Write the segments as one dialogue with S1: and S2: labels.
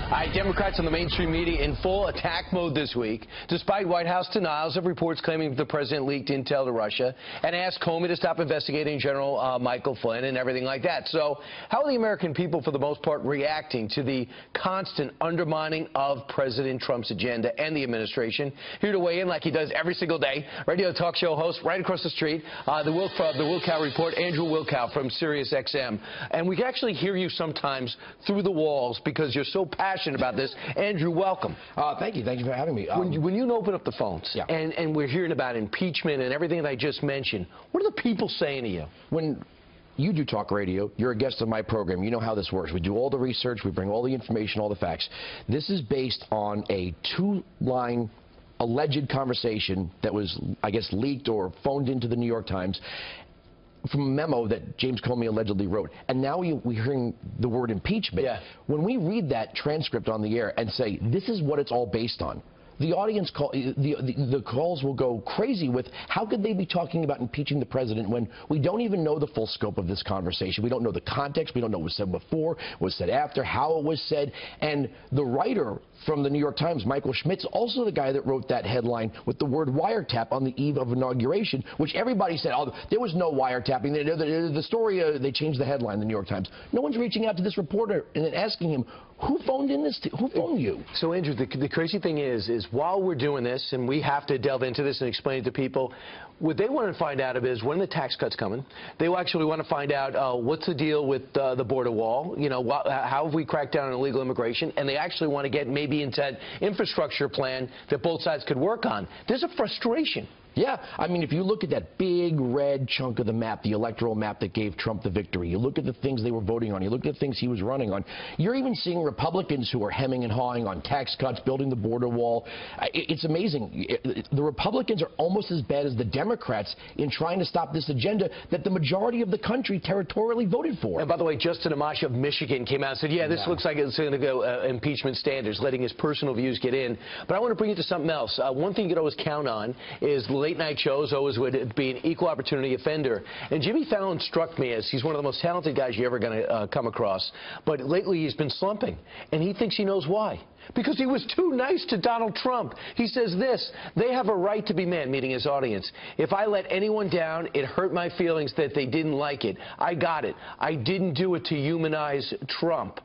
S1: All right, Democrats on the mainstream media in full attack mode this week, despite White House denials of reports claiming the president leaked intel to Russia and asked Comey to stop investigating General Michael Flynn and everything like that. So how are the American people, for the most part, reacting to the constant undermining of President Trump's agenda and the administration? Here to weigh in, like he does every single day, radio talk show host right across the street, the Wilkow Report, Andrew Wilkow from Sirius XM. And we can actually hear you sometimes through the walls because you're so passionate about this. Andrew, welcome.
S2: Thank you. Thank you for having me.
S1: When you open up the phones,
S2: yeah,
S1: and we're hearing about impeachment and everything that I just mentioned, what are the people saying to you?
S2: When you do talk radio, you're a guest on my program. You know how this works. We do all the research. We bring all the information, all the facts. This is based on a two-line alleged conversation that was, I guess, leaked or phoned into the New York Times from a memo that James Comey allegedly wrote. And now we're hearing the word impeachment.
S1: Yeah.
S2: When we read that transcript on the air and say, this is what it's all based on, the audience the calls will go crazy with how could they be talking about impeaching the president when we don't even know the full scope of this conversation. We don't know the context. We don't know what was said before, what was said after, how it was said. And the writer from the New York Times, Michael Schmidt's also the guy that wrote that headline with the word wiretap on the eve of inauguration, which everybody said, oh, there was no wiretapping. The story, they changed the headline in the New York Times. No one's reaching out to this reporter and then asking him, who phoned in this? Who phoned you?
S1: So, Andrew, the crazy thing is while we're doing this, and we have to delve into this and explain it to people, what they want to find out is when the tax cuts coming. They will actually want to find out what's the deal with the border wall. You know, how have we cracked down on illegal immigration? And they actually want to get maybe into that infrastructure plan that both sides could work on. There's a frustration.
S2: Yeah, I mean, if you look at that big red chunk of the map, the electoral map that gave Trump the victory, you look at the things they were voting on, you look at the things he was running on, you're even seeing Republicans who are hemming and hawing on tax cuts, building the border wall. It's amazing. The Republicans are almost as bad as the Democrats in trying to stop this agenda that the majority of the country territorially voted for.
S1: And by the way, Justin Amash of Michigan came out and said, yeah, this looks like it's going to go impeachment standards, letting his personal views get in. But I want to bring you to something else. One thing you could always count on is late-night shows always would be an equal opportunity offender. And Jimmy Fallon struck me as he's one of the most talented guys you're ever going to come across. But lately he's been slumping, and he thinks he knows why. Because he was too nice to Donald Trump. He says this, they have a right to be mad, meaning his audience. If I let anyone down, it hurt my feelings that they didn't like it. I got it. I didn't do it to humanize Trump.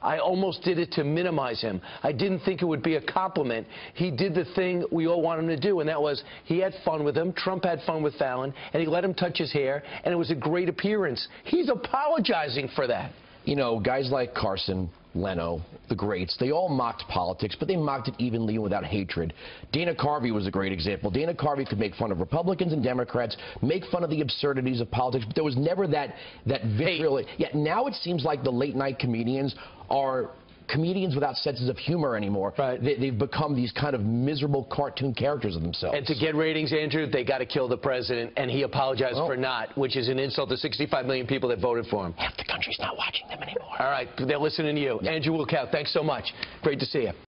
S1: I almost did it to minimize him. I didn't think it would be a compliment. He did the thing we all want him to do, and that was he had fun with him. Trump had fun with Fallon, and he let him touch his hair, and it was a great appearance. He's apologizing for that.
S2: You know, guys like Carson, Leno, the greats, they all mocked politics, but they mocked it evenly and without hatred. Dana Carvey was a great example. Dana Carvey could make fun of Republicans and Democrats, make fun of the absurdities of politics, but there was never that vitriol. Yet now it seems like the late-night comedians are comedians without senses of humor anymore.
S1: Right.
S2: They've become these kind of miserable cartoon characters of themselves.
S1: And to get ratings, Andrew, they got to kill the president, and he apologized for not, which is an insult to 65 million people that voted for him.
S2: Half the country's not watching them anymore.
S1: All right, they're listening to you.
S2: Yeah.
S1: Andrew Wilkow, thanks so much. Great to see you.